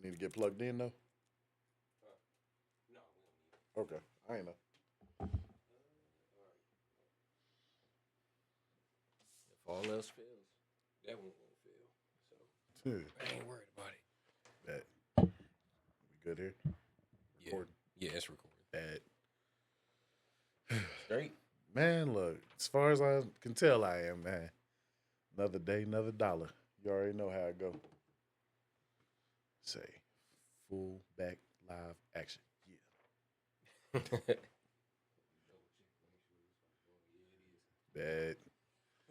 We need to get plugged in though. No, we don't need it. Okay, I ain't know. If all else fails, that one won't fail. So I ain't worried about it. Bet. We good here? Yeah, Recording. yeah, it's recorded. Bet. Straight. Man, look, as far as I can tell, I am, man. Another day, another dollar. You already know how it go. Say, full back live action. Yeah. Bet.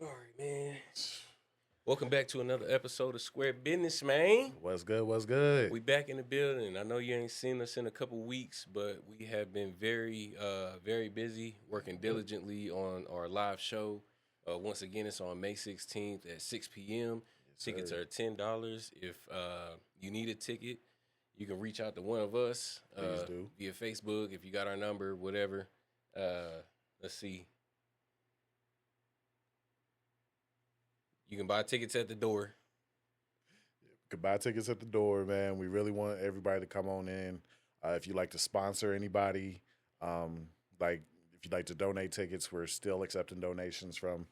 All right, man. Welcome back to another episode of Square Business, man. What's good? What's good? We back in the building. I know you ain't seen us in a couple weeks, but we have been very busy, working diligently on our live show. Once again, it's on May 16th at 6 p.m. Yes, Tickets sir. are $10. If you need a ticket, you can reach out to one of us Please do. via Facebook if you got our number, whatever. Let's see. You can buy tickets at the door. Could buy tickets at the door, man. We really want everybody to come on in. If you'd like to sponsor anybody, like if you'd like to donate tickets, we're still accepting donations from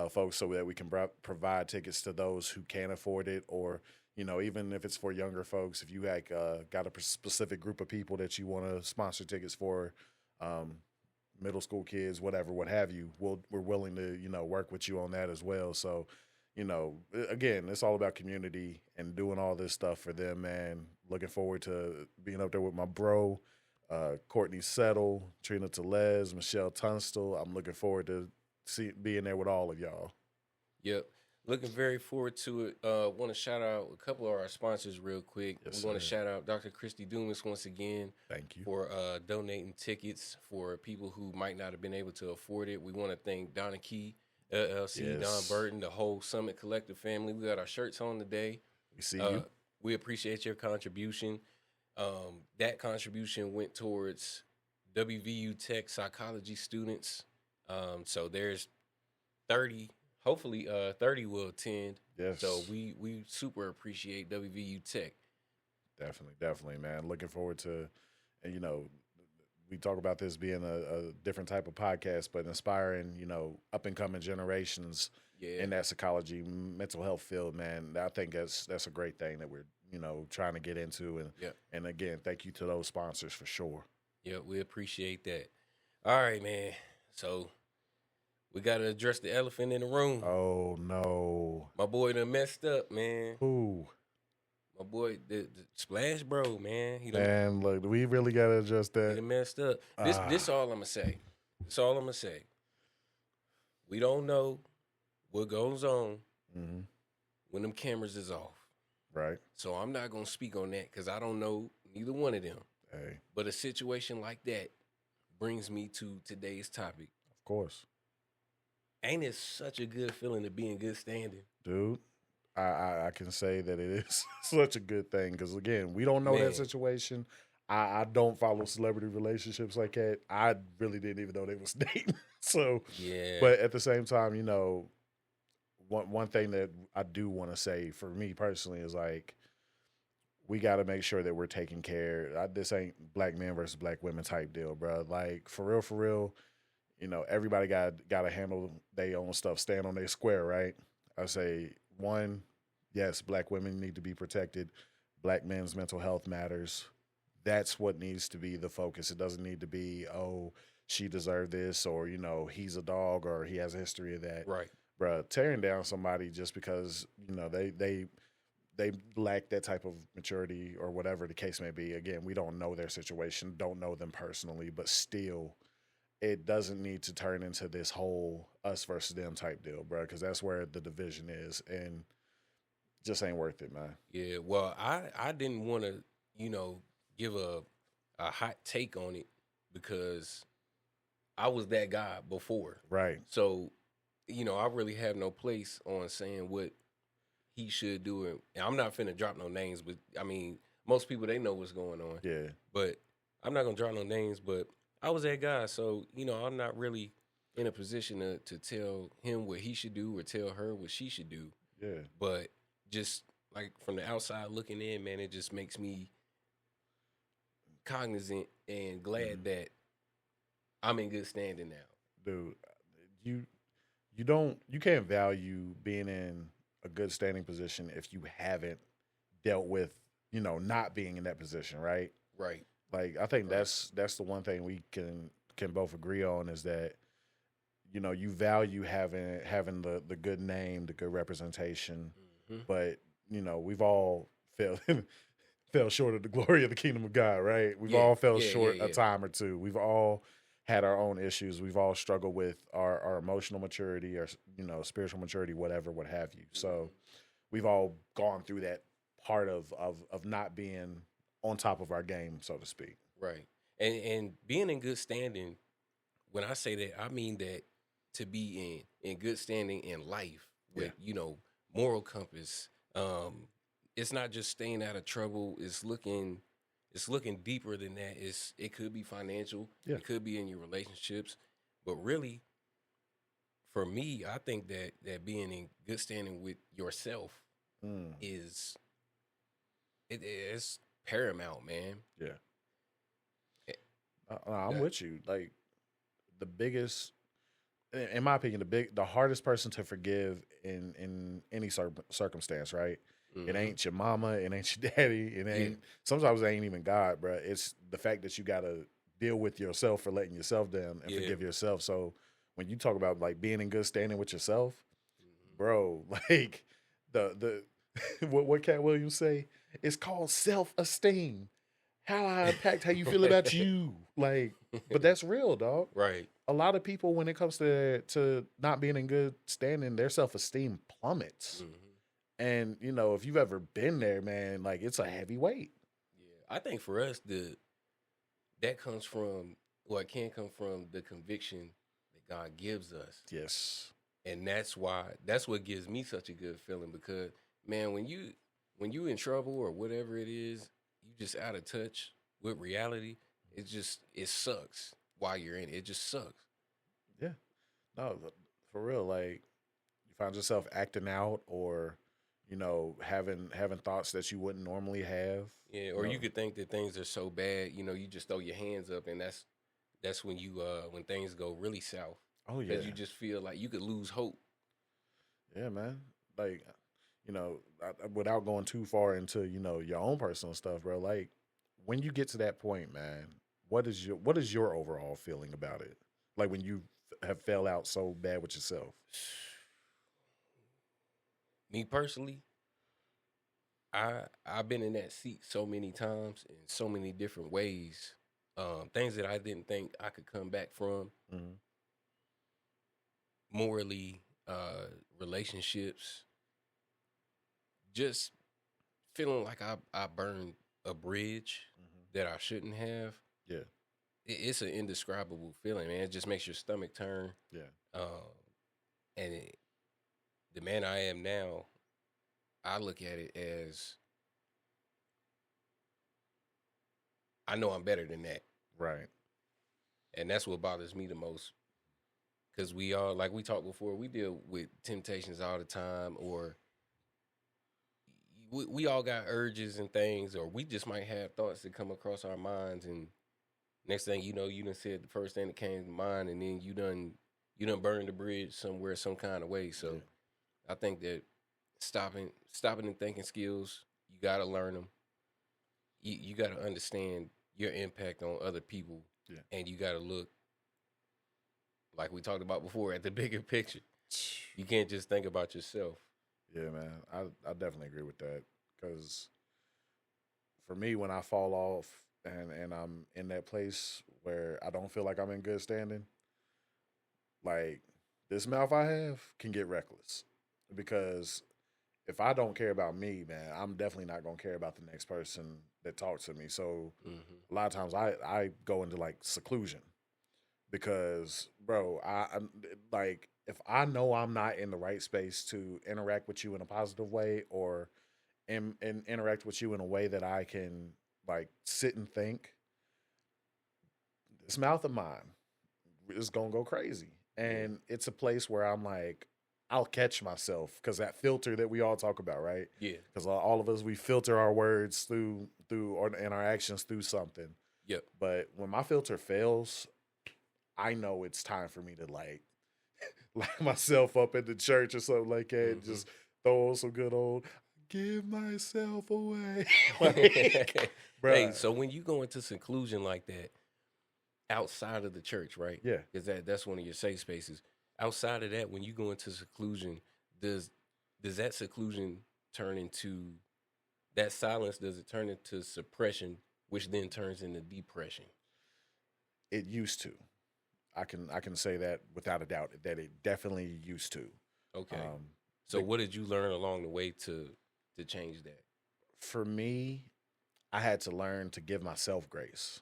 folks so that we can provide tickets to those who can't afford it, or even if it's for younger folks, if you got a specific group of people that you want to sponsor tickets for, middle school kids, whatever, what have you, we're willing to work with you on that as well. So. Again, it's all about community and doing all this stuff for them, man. Looking forward to being up there with my bro, Courtney Settle, Trina Telez, Michelle Tunstall. I'm looking forward to being there with all of y'all. Yep. Looking very forward to it. Want to shout out a couple of our sponsors real quick. Yes, we want to sir. shout out Dr. Christy Dumas once again Thank you. for donating tickets for people who might not have been able to afford it. We want to thank Donna Key, LLC, Yes. Don Burton, the whole Summit Collective family. We got our shirts on today. We see you. We appreciate your contribution. That contribution went towards WVU Tech psychology students. So there's 30, hopefully 30 will attend. Yes. So we super appreciate WVU Tech. Definitely, man. Looking forward to, and we talk about this being a different type of podcast, but inspiring, up and coming generations Yeah. in that psychology, mental health field, man. I think that's a great thing that we're, trying to get into. And Yeah. and again, thank you to those sponsors for sure. Yeah, we appreciate that. All right, man. So we got to address the elephant in the room. Oh no. My boy done messed up, man. Who? My boy, the Splash Bro, man. He done, Man, look, we really gotta adjust he that. done messed up. This all I'm going to say. This all I'm going to say. We don't know what goes on Hmm. when them cameras is off. Right. So I'm not going to speak on that because I don't know neither one of them. Hey, But a situation like that brings me to today's topic. of course. Ain't it such a good feeling to be in good standing? Dude, I can say that it is such a good thing because, again, we don't know Man. that situation. I don't follow celebrity relationships like that. I really didn't even know they was dating. So, Yeah. but at the same time, one thing that I do want to say for me personally is like, we got to make sure that we're taking care. This ain't black men versus black women type deal, bro. Like, for real, everybody got to handle their own stuff, stand on their square, right? I say, one, yes, black women need to be protected. Black men's mental health matters. That's what needs to be the focus. It doesn't need to be, oh, she deserved this, or, he's a dog, or he has a history of that. Right. Bruh, tearing down somebody just because, they lack that type of maturity or whatever the case may be. Again, we don't know their situation, don't know them personally, but still, it doesn't need to turn into this whole us versus them type deal, bro, because that's where the division is, and just ain't worth it, man. Yeah. Well, I didn't want to, give a hot take on it because I was that guy before. Right. So, I really have no place on saying what he should do. And I'm not finna drop no names, but I mean, most people, they know what's going on. Yeah. But I'm not gonna drop no names, but I was that guy. So, I'm not really in a position to tell him what he should do or tell her what she should do. Yeah. But just like from the outside looking in, man, it just makes me cognizant and glad that I'm in good standing now. Dude, you you can't value being in a good standing position if you haven't dealt with, not being in that position, right? Right. Like I think Right. that's the one thing we can both agree on is that you value having the good name, the good representation, Hmm. but we've all fell fell short of the glory of the kingdom of God, right? We've Yeah. all fell Yeah. Yeah. short a Yeah. time or two. We've all had our own issues. We've all struggled with our emotional maturity, or spiritual maturity, whatever, what have you. So Hmm. we've all gone through that part of not being on top of our game, so to speak. Right. And being in good standing, when I say that, I mean that to be in good standing in life Yeah. with, moral compass. It's not just staying out of trouble. It's looking deeper than that. It could be financial. Yeah. It could be in your relationships. But really, for me, I think that being in good standing with yourself Mm, is it's paramount, man. yeah. Eh, I'm That, with you. Like the biggest, in my opinion, the hardest person to forgive in any circumstance, right? It mm-hmm. ain't your mama, it ain't your daddy, it Yeah. ain't. Sometimes it ain't even God, bro. It's the fact that you got to deal with yourself for letting yourself down and Yeah. forgive yourself. So when you talk about like being in good standing with yourself, Mhm. bro, like the what Cat Williams say? It's called self esteem. How I impact how you feel about you, like. But that's real, dog. Right. A lot of people, when it comes to not being in good standing, their self esteem plummets. Hmm. And if you've ever been there, man, like it's a heavy weight. Yeah. I think for us, that comes from, or it can come from the conviction that God gives us. Yes. And that's what gives me such a good feeling, because man, when you in trouble or whatever it is, you just out of touch with reality. It sucks while you're in it. It just sucks. Yeah. No, for real. Like you find yourself acting out, or having thoughts that you wouldn't normally have. Yeah, You or you know. could think that things are so bad, you just throw your hands up, and that's when things go really south, Oh because yeah. you just feel like you could lose hope. Yeah, man. Like, without going too far into your own personal stuff, bro. Like, when you get to that point, man, what is your overall feeling about it? Like when you have fell out so bad with yourself. Me personally, I've been in that seat so many times in so many different ways. Things that I didn't think I could come back from, Hmm. morally, relationships, just feeling like I burned a bridge Hmm. that I shouldn't have. Yeah, It's an indescribable feeling, man. It just makes your stomach turn. yeah, Um, and the man I am now, I look at it as I know I'm better than that, right. and that's what bothers me the most. Because we all, like we talked before, we deal with temptations all the time, or we all got urges and things, or we just might have thoughts that come across our minds, and next thing you know, you done said the first thing that came to mind, and then you done burned the bridge somewhere, some kind of way. Yeah, So I think that stopping and thinking skills, you got to learn them. You got to understand your impact on other people, yeah. and you got to look, like we talked about before, at the bigger picture. You can't just think about yourself. Yeah, man. I definitely agree with that because for me, when I fall off and I'm in that place where I don't feel like I'm in good standing, like this mouth I have can get reckless because if I don't care about me, man, I'm definitely not gonna care about the next person that talks to me. So Hmm. a lot of times I go into like seclusion because, bro, I'm like if I know I'm not in the right space to interact with you in a positive way or and interact with you in a way that I can like sit and think, this mouth of mine is gonna go crazy. Yeah. And it's a place where I'm like, I'll catch myself because that filter that we all talk about, right? Yeah. Because all of us, we filter our words through or and our actions through something. Yep. But when my filter fails, I know it's time for me to like lock myself up at the church or something like that. And Mm-hmm. just throw on some good old give myself away. Like, Hey, bruh. so when you go into seclusion like that, outside of the church, right? Yeah. Because that's one of your safe spaces. Outside of that, when you go into seclusion, does that seclusion turn into that silence? Does it turn into suppression, which then turns into depression? It used to. I can say that without a doubt that it definitely used to. Okay. So The- what did you learn along the way to change that? for me, I had to learn to give myself grace.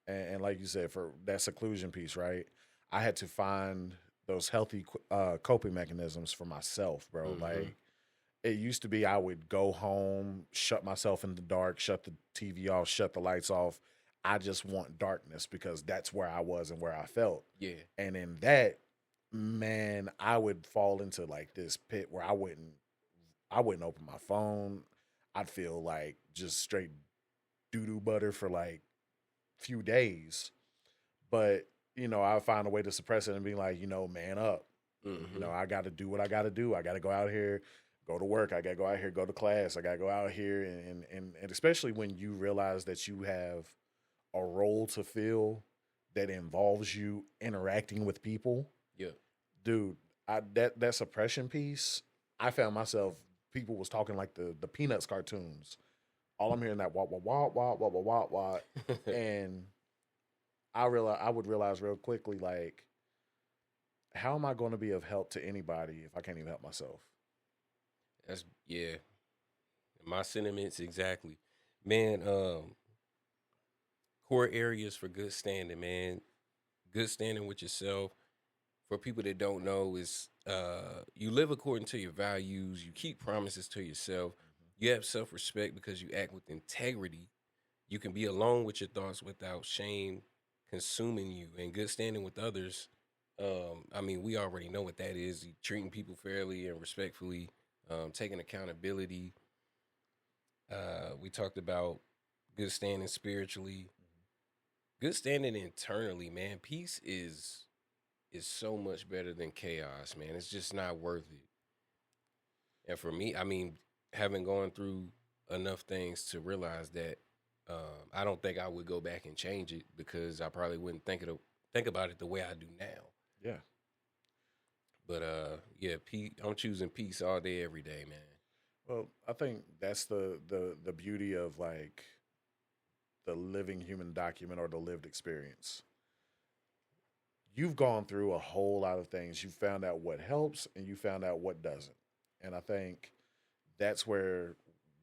And like you said, for that seclusion piece, right? I had to find those healthy coping mechanisms for myself, bro. Mhm. Like it used to be, I would go home, shut myself in the dark, shut the TV off, shut the lights off. I just want darkness because that's where I was and where I felt. Yeah. And in that, man, I would fall into like this pit where I wouldn't open my phone. I'd feel like just straight doo doo butter for like few days. But, I find a way to suppress it and be like, man up. Mm-hmm. I got to do what I got to do. I got to go out here, go to work. I got to go out here, go to class. I got to go out here. And especially when you realize that you have a role to fill that involves you interacting with people, Yeah. dude, that suppression piece, I found myself, people was talking like the Peanuts cartoons. All I'm hearing that wah wah wah wah wah wah wah wah, and I would realize real quickly like, how am I going to be of help to anybody if I can't even help myself? That's yeah. My sentiments exactly. Man, core areas for good standing, man. Good standing with yourself. For people that don't know, is you live according to your values, you keep promises to yourself, you have self-respect because you act with integrity. You can be alone with your thoughts without shame consuming you, and good standing with others. I mean, we already know what that is. Treating people fairly and respectfully, taking accountability. We talked about good standing spiritually, good standing internally, man. Peace is so much better than chaos, man. It's just not worth it. And for me, I mean, having gone through enough things to realize that, I don't think I would go back and change it because I probably wouldn't think about it the way I do now. Yeah. But yeah, I'm choosing peace all day, every day, man. Well, I think that's the beauty of like the living human document or the lived experience. You've gone through a whole lot of things. You found out what helps and you found out what doesn't. And I think that's where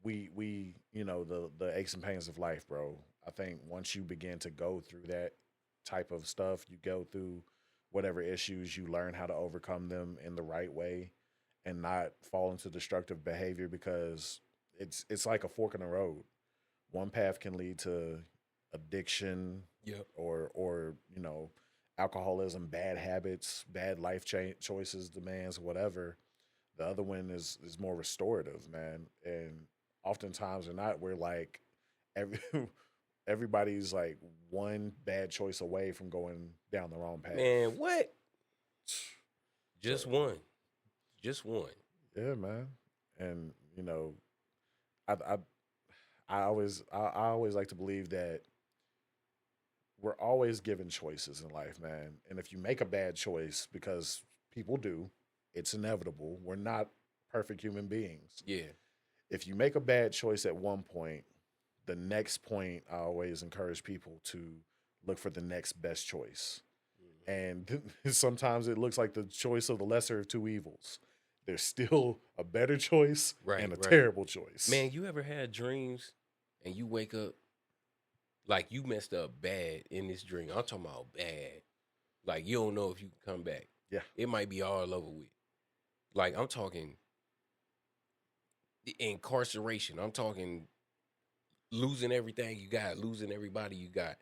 the aches and pains of life, bro. I think once you begin to go through that type of stuff, you go through whatever issues, you learn how to overcome them in the right way and not fall into destructive behavior because it's like a fork in the road. One path can lead to addiction Yep. or alcoholism, bad habits, bad life choices, demands, whatever. The other one is more restorative, man. And oftentimes or not, we're like every everybody's like one bad choice away from going down the wrong path. Man, what? Just So, one. Just one. yeah, man. And I I I always like to believe that we're always given choices in life, man. And if you make a bad choice, because people do, it's inevitable. We're not perfect human beings. Yeah. If you make a bad choice at one point, the next point, I always encourage people to look for the next best choice. And sometimes it looks like the choice of the lesser of two evils. There's still a better choice Right, and a right. terrible choice. Man, you ever had dreams and you wake up like you messed up bad in this dream? I'm talking about bad. Like you don't know if you can come back. Yeah. It might be all over with. Like I'm talking incarceration. I'm talking losing everything you got, losing everybody you got.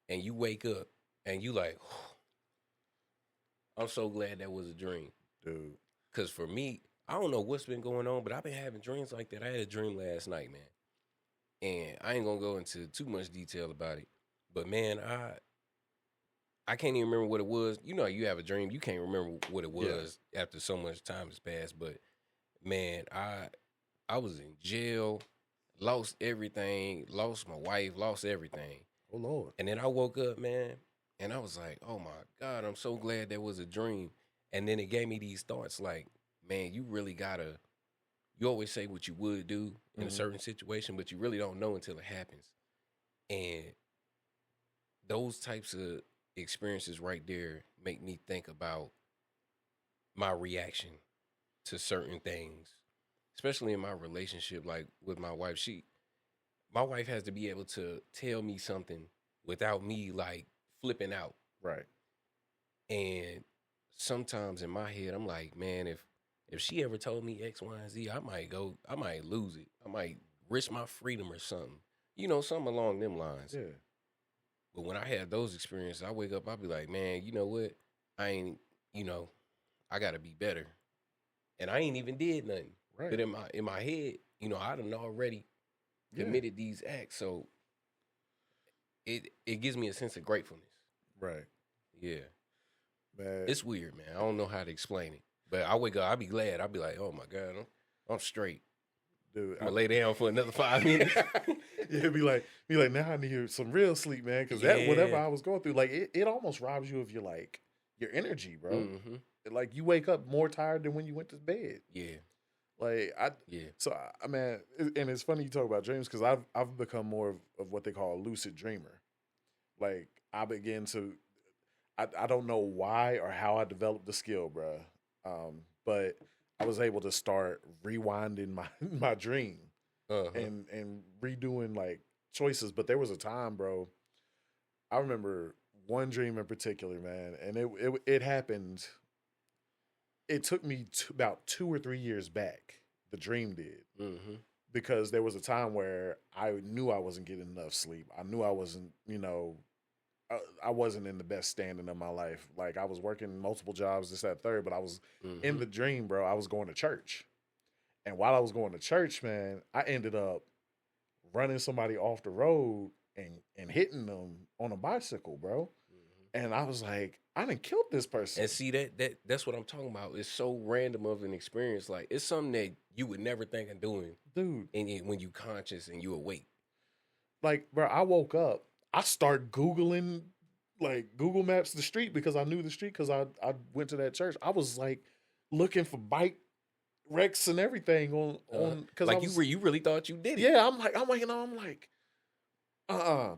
And you wake up and you like, I'm so glad that was a dream. dude. Because for me, I don't know what's been going on, but I've been having dreams like that. I had a dream last night, man. And I ain't gonna go into too much detail about it. But man, I can't even remember what it was. You know, you have a dream, you can't remember what it was after so much time has passed. But man, I was in jail, lost everything, lost my wife, lost everything. Oh Lord. And then I woke up, man, and I was like, oh my God, I'm so glad that was a dream. And then it gave me these thoughts like, man, you really gotta, you always say what you would do in a certain situation, but you really don't know until it happens. And those types of experiences right there make me think about my reaction to certain things, especially in my relationship, like with my wife. My wife has to be able to tell me something without me like flipping out. Right. And sometimes in my head, I'm like, man, if she ever told me X, Y, and Z, I might lose it. I might risk my freedom or something. You know, something along them lines. Yeah. But when I have those experiences, I wake up, I'll be like, man, you know what? I gotta be better. And I ain't even did nothing. Right. But in my head, I done already committed these acts. So it gives me a sense of gratefulness. Right. Yeah. Man. It's weird, man. I don't know how to explain it. But I wake up, I'll be glad. I'll be like, oh my God, I'm straight. Dude, I'm gonna lay down for another 5 minutes. Yeah, be like, now I need some real sleep, man. Because that whatever I was going through, like it almost robs you of your energy, bro. Mm-hmm. Like you wake up more tired than when you went to bed. Yeah. Like So I mean, and it's funny you talk about dreams because I've become more of what they call a lucid dreamer. Like I begin to, I don't know why or how I developed the skill, bro. But I was able to start rewinding my dream and redoing like choices. But there was a time, bro. I remember one dream in particular, man, and it happened. It took me about 2 or 3 years back. The dream did because there was a time where I knew I wasn't getting enough sleep. I knew I wasn't, I wasn't in the best standing of my life. Like I was working multiple jobs, this, that, third, but I was in the dream, bro. I was going to church. And while I was going to church, man, I ended up running somebody off the road and hitting them on a bicycle, bro. And I was like, I done killed this person. And see that's what I'm talking about. It's so random of an experience. Like it's something that you would never think of doing, dude. And when you conscious and you awake, like, bro, I woke up. I started Googling, like Google Maps the street because I knew the street because I went to that church. I was like looking for bike wrecks and everything on because like you really thought you did it. Yeah, I'm like,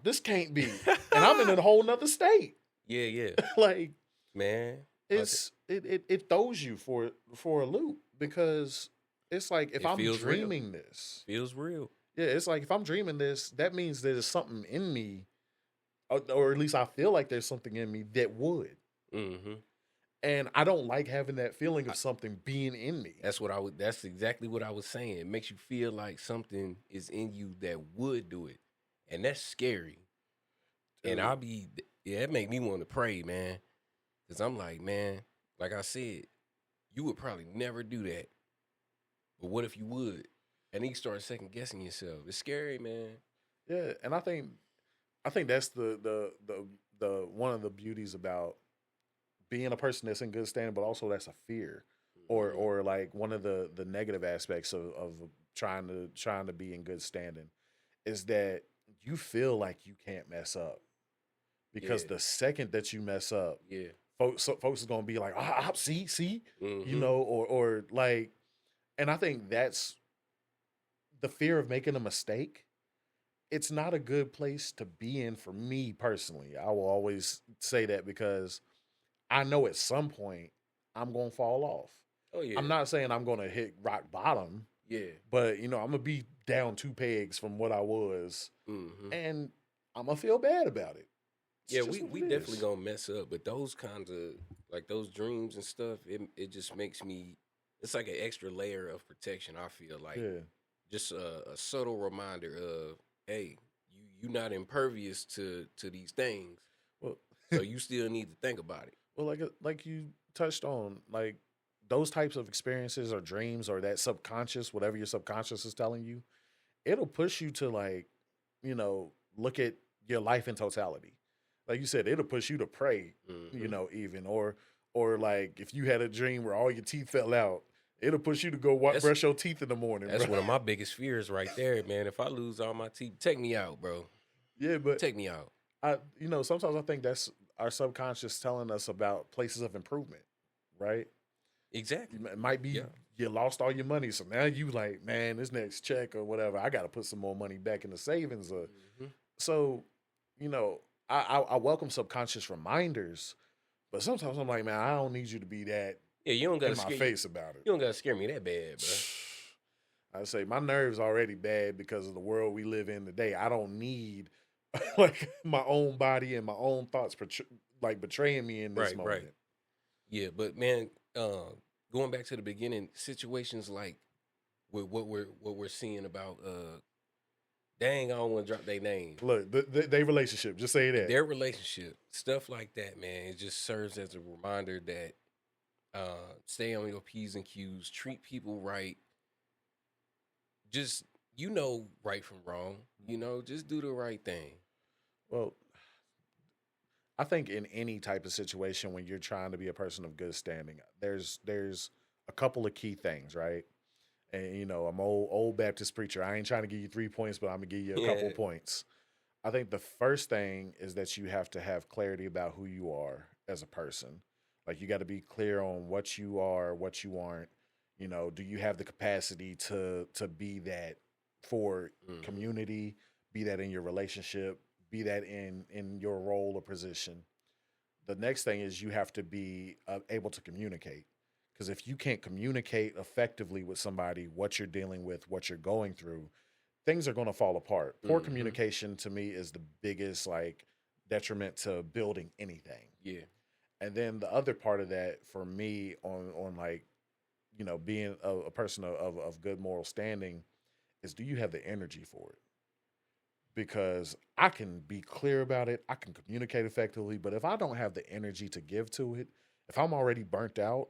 this can't be, and I'm in a whole nother state. Yeah. Like, man, it throws you for a loop because it's like if I'm dreaming real. This feels real. Yeah, it's like if I'm dreaming this, that means there's something in me, or at least I feel like there's something in me that would. And I don't like having that feeling of something being in me. That's exactly what I was saying. It makes you feel like something is in you that would do it, and that's scary. Dude. And it make me want to pray, man, because I'm like, man, like I said, you would probably never do that, but what if you would? And then you start second guessing yourself. It's scary, man. Yeah, and I think that's the one of the beauties about being a person that's in good standing, but also that's a fear, or like one of the negative aspects of trying to be in good standing is that you feel like you can't mess up because the second that you mess up, folks is gonna be like, see, or like, and I think that's the fear of making a mistake. It's not a good place to be in for me personally. I will always say that because I know at some point I'm going to fall off. Oh, yeah. I'm not saying I'm going to hit rock bottom. Yeah. But, I'm going to be down 2 pegs from what I was. And I'm going to feel bad about it. Yeah, we definitely going to mess up. But those kinds of, like those dreams and stuff, it just makes me, it's like an extra layer of protection, I feel like. Yeah. Just a subtle reminder of, hey, you're not impervious to these things. Well, so you still need to think about it. Well, like you touched on, like those types of experiences or dreams or that subconscious, whatever your subconscious is telling you, it'll push you to like, look at your life in totality. Like you said, it'll push you to pray, Hmm. even or like if you had a dream where all your teeth fell out, it'll push you to go That's brush your teeth in the morning, that's bro. one of my biggest fears right there, man. If I lose all my teeth, take me out, bro. Yeah, but Take me out. sometimes I think that's our subconscious telling us about places of improvement, right? Exactly. It might be Yeah. you lost all your money, so now you like, man, this next check or whatever, I got to put some more money back in the savings. Hmm. So, you know, I welcome subconscious reminders, but sometimes I'm like, man, I don't need you to be that Yeah, you don't in gotta my scare face about it. you don't gotta scare me that bad, bro. I say my nerves already bad because of the world we live in today. I don't need like my own body and my own thoughts like betraying me in this Right, right. moment. Yeah, but man, going back to the beginning, situations like with what we're seeing about dang, I don't want to drop their name. Look, they relationship. Just say that. Their relationship, stuff like that, man, it just serves as a reminder that stay on your P's and Q's, treat people right. Just right from wrong. Just do the right thing. Well, I think in any type of situation when you're trying to be a person of good standing, there's a couple of key things, right? And I'm old Baptist preacher. I ain't trying to give you 3 points, but I'm gonna give you a couple Yeah. of points. I think the first thing is that you have to have clarity about who you are as a person. Like you got to be clear on what you are, what you aren't. Do you have the capacity to be that for Hmm. community, be that in your relationship, be that in your role or position. The next thing is you have to be able to communicate. Because if you can't communicate effectively with somebody what you're dealing with, what you're going through, things are going to fall apart. Poor Hmm. communication to me is the biggest like detriment to building anything. Yeah. And then the other part of that for me on like being a person of good moral standing is, do you have the energy for it? Because I can be clear about it, I can communicate effectively, but if I don't have the energy to give to it, if I'm already burnt out,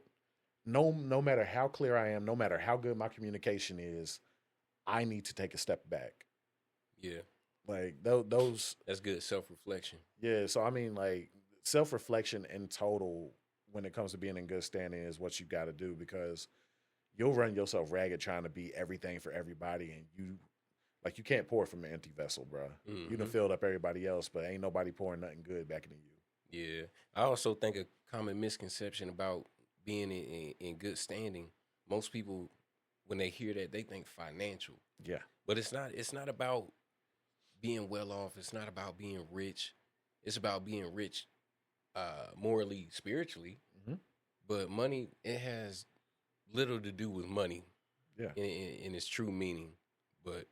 no matter how clear I am, no matter how good my communication is, I need to take a step back. Yeah. Like those, That's good self-reflection. yeah. So I mean, like self reflection in total when it comes to being in good standing is what you got to do, because you'll run yourself ragged trying to be everything for everybody, and you can't pour from an empty vessel, bro. You done Hmm. filled up everybody else, but ain't nobody pouring nothing good back into you. Yeah. I also think a common misconception about being in good standing, most people, when they hear that, they think financial. Yeah. But it's not about being well off. It's not about being rich. It's about being rich morally, spiritually. Hmm. But money, it has little to do with money Yeah. in its true meaning. But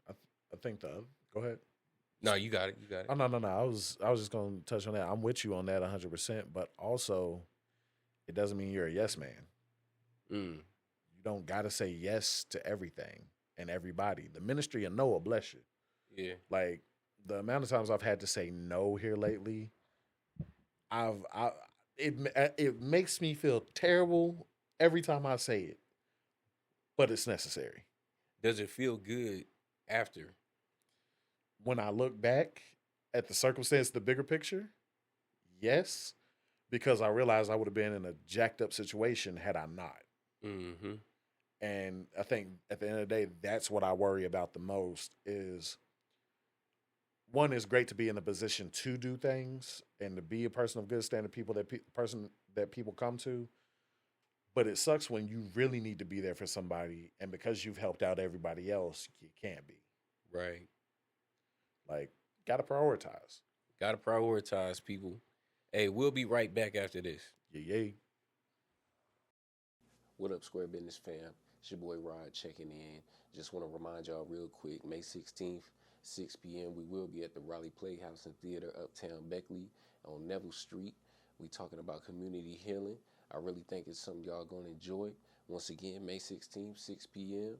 I think the go ahead. no, you got it. You got it. Oh no. I was just gonna touch on that. I'm with you on that 100%, but also it doesn't mean you're a yes man. Mm, You don't gotta say yes to everything and everybody. The ministry of no will bless you. yeah. Like the amount of times I've had to say no here lately, I it makes me feel terrible every time I say it, but it's necessary. Does it feel good after? When I look back at the circumstance, the bigger picture, yes, because I realized I would have been in a jacked up situation had I not. Mm-hmm. And I think at the end of the day, that's what I worry about the most is, one, is great to be in a position to do things and to be a person of good standing, person that people come to. But it sucks when you really need to be there for somebody, and because you've helped out everybody else, you can't be. Right. Like, gotta prioritize. Got to prioritize people. Hey, we'll be right back after this. Yeah, yeah. What up, Square Business fam? It's your boy Rod checking in. Just want to remind y'all real quick, May 16th, 6 p.m., we will be at the Raleigh Playhouse and Theater, Uptown Beckley on Neville Street. We talking about community healing. I really think it's something y'all going to enjoy. Once again, May 16th, 6 p.m.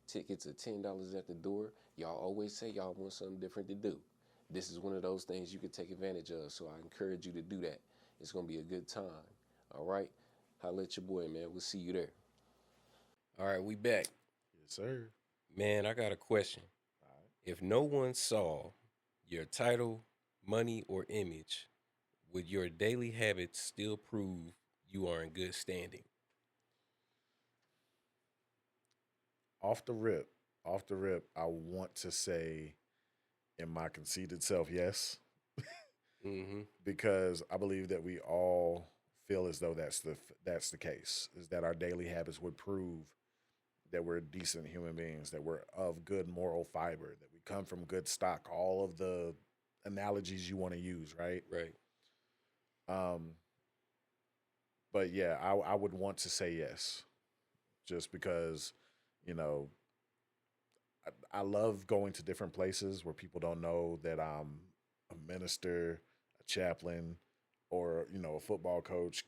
Tickets are $10 at the door. Y'all always say y'all want something different to do. This is one of those things you can take advantage of, so I encourage you to do that. It's going to be a good time. All right? Holla at your boy, man. We'll see you there. All right, we back. Yes, sir. Man, I got a question. If no one saw your title, money, or image, would your daily habits still prove you are in good standing? Off the rip, I want to say in my conceited self, yes, Mm-hmm. because I believe that we all feel as though that's the case. Is that our daily habits would prove that we're decent human beings, that we're of good moral fiber, that we come from good stock. All of the analogies you want to use, right? Right. Um, but yeah, I would want to say yes, just because you know I love going to different places where people don't know that I'm a minister, a chaplain, or a football coach,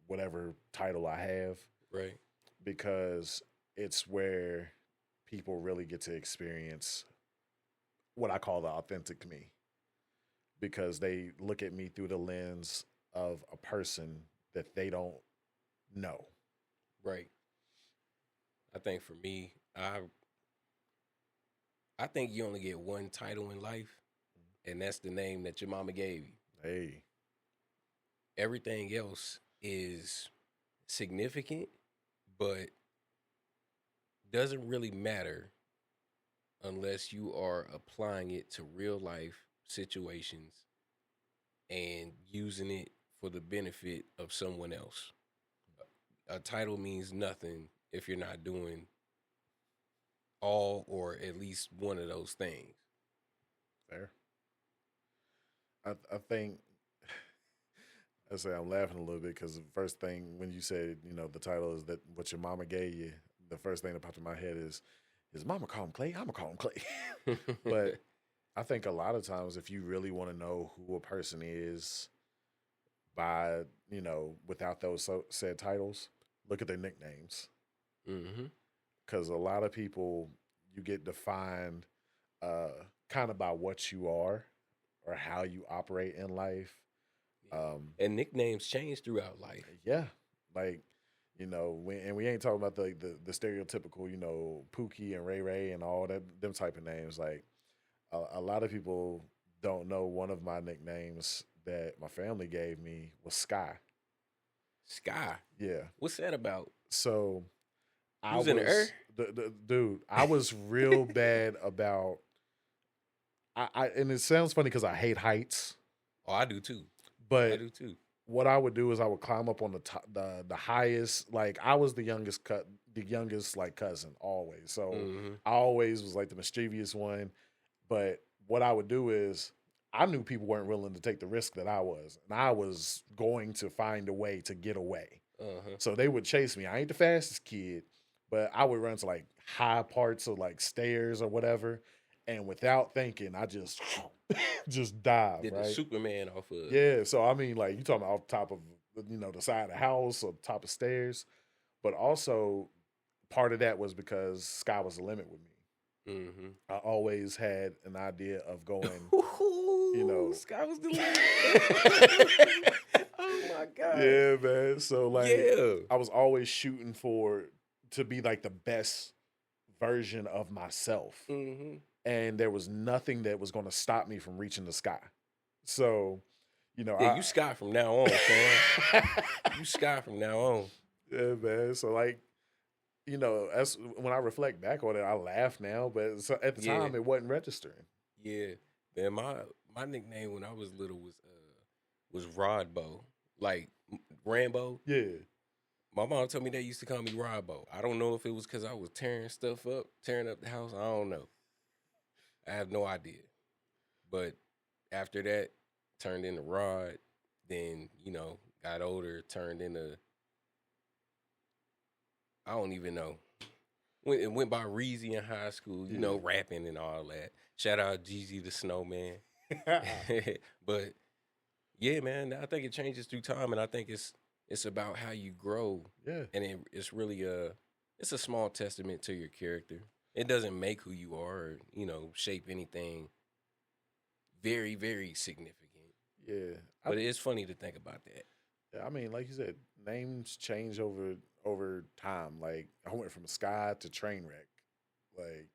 whatever title I have, Right. because it's where people really get to experience what I call the authentic me, because they look at me through the lens of a person that they don't know. Right. I think for me, I think you only get one title in life, and that's the name that your mama gave you. Hey, Everything else is significant, but doesn't really matter unless you are applying it to real life situations and using it for the benefit of someone else. A title means nothing if you're not doing all or at least one of those things. fair. I think I say I'm laughing a little bit because the first thing when you said the title is that what your mama gave you, the first thing that popped in my head is his mama call him Clay. I'm gonna call him Clay. But I think a lot of times if you really want to know who a person is by without those said titles, look at their nicknames, Mm-hmm. because a lot of people you get defined kind of by what you are or how you operate in life. And nicknames change throughout life. Yeah, like we ain't talking about the stereotypical Pookie and Ray Ray and all that them type of names. Like a lot of people don't know one of my nicknames that my family gave me was Sky. Sky. Yeah, What's that about? so I Who's in the air? dude. I was real bad about. I and it sounds funny because I hate heights, Oh, I do too. I but do too. what I would do is I would climb up on the top, the highest. Like I was the youngest like cousin always. So Mm-hmm. I always was like the mischievous one. But what I would do is I knew people weren't willing to take the risk that I was, and I was going to find a way to get away. Uh-huh. So they would chase me. I ain't the fastest kid, but I would run to like high parts of like stairs or whatever, and without thinking, I just just dive. Did right? the Superman off of Yeah, so I mean, like you talking about off the top of the side of the house or top of stairs, but also part of that was because sky was the limit with me. Mm-hmm. I always had an idea of going. Sky was the limit. Oh my god. Yeah, man. So like, Yeah. I was always shooting for to be like the best version of myself, Mm-hmm. and there was nothing that was going to stop me from reaching the sky. So, Yeah, you Sky from now on, fam. You Sky from now on. Yeah, man. So like, as when I reflect back on it, I laugh now, but at the Yeah. time it wasn't registering. Yeah. Man, my nickname when I was little was Rodbo. Like Rambo. Yeah. My mom told me they used to call me Rodbo. I don't know if it was because I was tearing stuff up, tearing up the house. I don't know. I have no idea. But after that, turned into Rod. Then, got older, turned into, I don't even know. It went by Reezy in high school, rapping and all that. Shout out Jeezy the Snowman. But yeah, man, I think it changes through time, and I think it's about how you grow, Yeah. and it's really it's a small testament to your character. It doesn't make who you are, or, shape anything very, very significant. Yeah. But it's funny to think about that. Yeah, I mean, like you said, names change over time. Like I went from Sky to Trainwreck. Like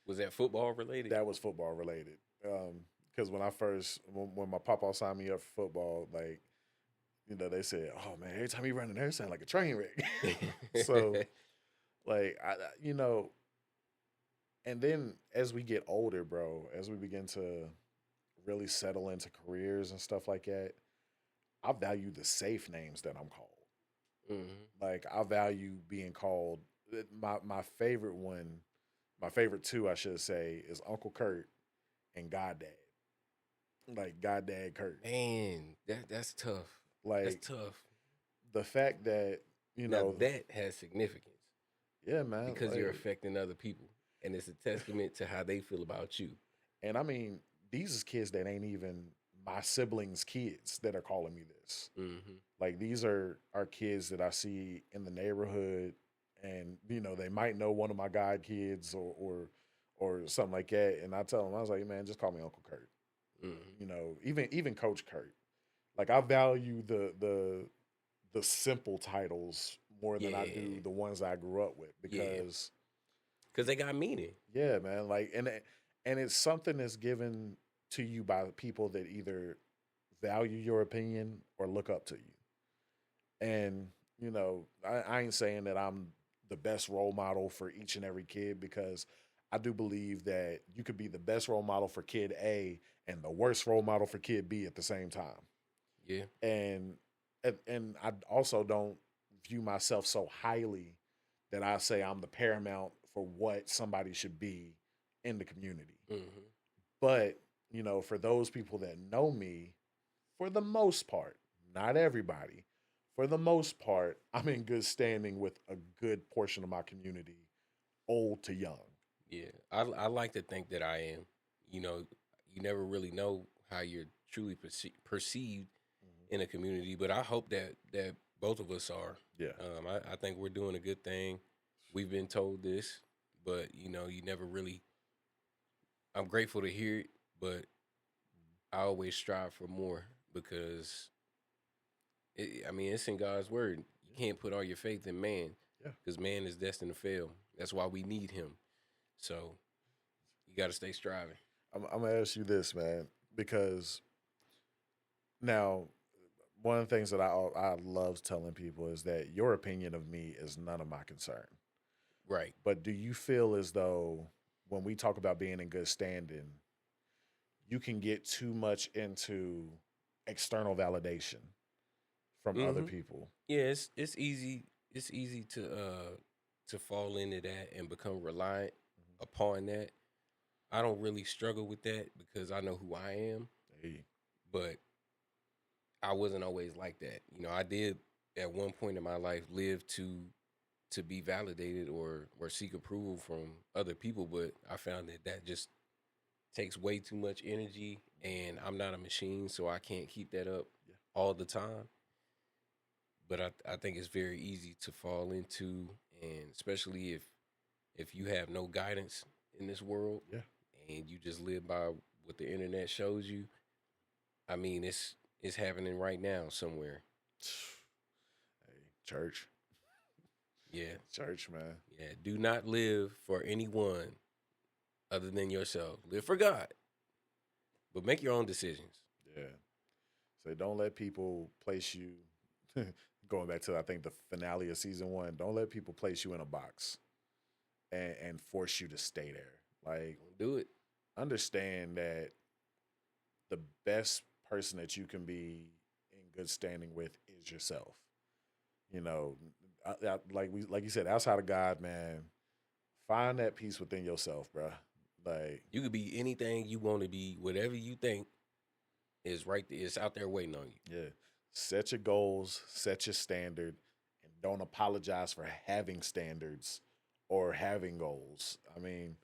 Was that football related? that was football related. Because when my papa signed me up for football, like they said, "Oh man, every time you run in there, it sounds like a train wreck." So like and then as we get older, bro, as we begin to really settle into careers and stuff like that, I value the safe names that I'm called. Hmm. Like I value being called my favorite one, my favorite two, I should say, is Uncle Kurt and Goddad. Like Goddad Kurt. Man, that's tough. That's Like tough. the fact that you Now know, that has significance yeah, man. because you're Like, affecting other people, and it's a testament to how they feel about you. and I mean, these is kids that ain't even my siblings' kids that are calling me this. Hmm. Like these are kids that I see in the neighborhood, and they might know one of my god kids or something like that. And I tell them, I was like, man, just call me Uncle Kurt. Hmm. Even Coach Kurt. Like I value the simple titles more than I Yeah, do the ones I grew up with yeah, because because they got meaning. yeah, man, like and it's something that's given to you by people that either value your opinion or look up to you. And I ain't saying that I'm the best role model for each and every kid because I do believe that you could be the best role model for kid A and the worst role model for kid B at the same time. Yeah. And and I also don't view myself so highly that I say I'm the paramount for what somebody should be in the community. Hmm. But, for those people that know me, for the most part, not everybody, for the most part, I'm in good standing with a good portion of my community, old to young. Yeah, I like to think that I am. You know, you never really know how you're truly perceived Mhm. in a community, but I hope that both of us are. Yeah. I think we're doing a good thing. We've been told this, but you never really. I'm grateful to hear it, but I always strive for more because I mean it's in God's word. You can't put all your faith in man Yeah. because man is destined to fail. That's why we need him. So you got to stay striving. I'm going to ask you this, man, because now, one of the things that I love telling people is that your opinion of me is none of my concern. Right. But do you feel as though when we talk about being in good standing, you can get too much into external validation from other Hmm. people? Yeah, it's easy. It's easy to fall into that and become reliant upon that. I don't really struggle with that because I know who I am, Hey, but I wasn't always like that. I did at one point in my life live to be validated or seek approval from other people, but I found that just takes way too much energy, and I'm not a machine, so I can't keep that up yeah, all the time. But I think it's very easy to fall into, and especially if you have no guidance in this world yeah. and you just live by what the internet shows you. I mean, it's happening right now somewhere. Hey, church, Yeah, church, man. yeah. Do not live for anyone other than yourself. Live for God, but make your own decisions. Yeah. So don't let people place you. Going back to I think the finale of season one, don't let people place you in a box and force you to stay there. Like Don't do it. understand that the best person that you can be in good standing with is yourself. You know, like you said, outside of God, man, find that peace within yourself, bro. Like, You could be anything you want to be. Whatever you think is right there. It's out there waiting on you. yeah, set your goals, set your standard, and don't apologize for having standards or having goals. I mean,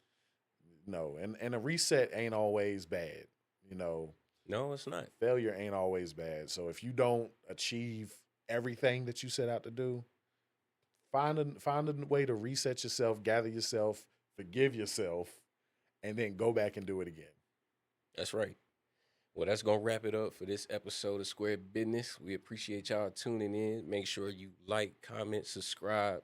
no, and a reset ain't always bad. You know, No, it's not. failure ain't always bad. So if you don't achieve everything that you set out to do, find a way to reset yourself, gather yourself, forgive yourself, and then go back and do it again. That's right. Well, that's going to wrap it up for this episode of Square Business. We appreciate y'all tuning in. Make sure you like, comment, subscribe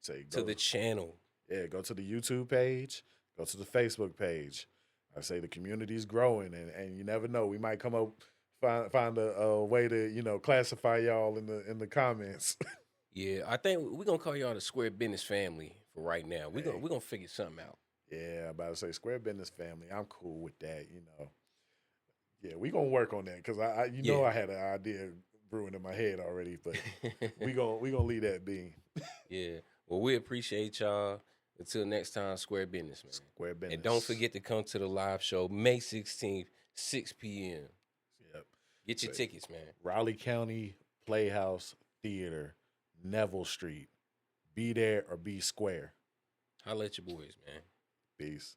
Say to the channel. Yeah, go to the YouTube page, go to the Facebook page. I say the community's growing, and you never know. We might come up find a way to classify y'all in the comments. Yeah, I think we're going to call y'all the Square Business family for right now. We're gonna figure something out. Yeah, I'm about to say Square Business family. I'm cool with that. Yeah, we gonna work on that because I had an idea brewing in my head already, but we gonna leave that be. Yeah. Well, we appreciate y'all. Until next time, Square Business, man. Square Business. And don't forget to come to the live show May 16th, 6 p.m. Yep. Get your tickets, man. Raleigh County Playhouse Theater, Neville Street. Be there or be square. Holla at your boys, man. Peace.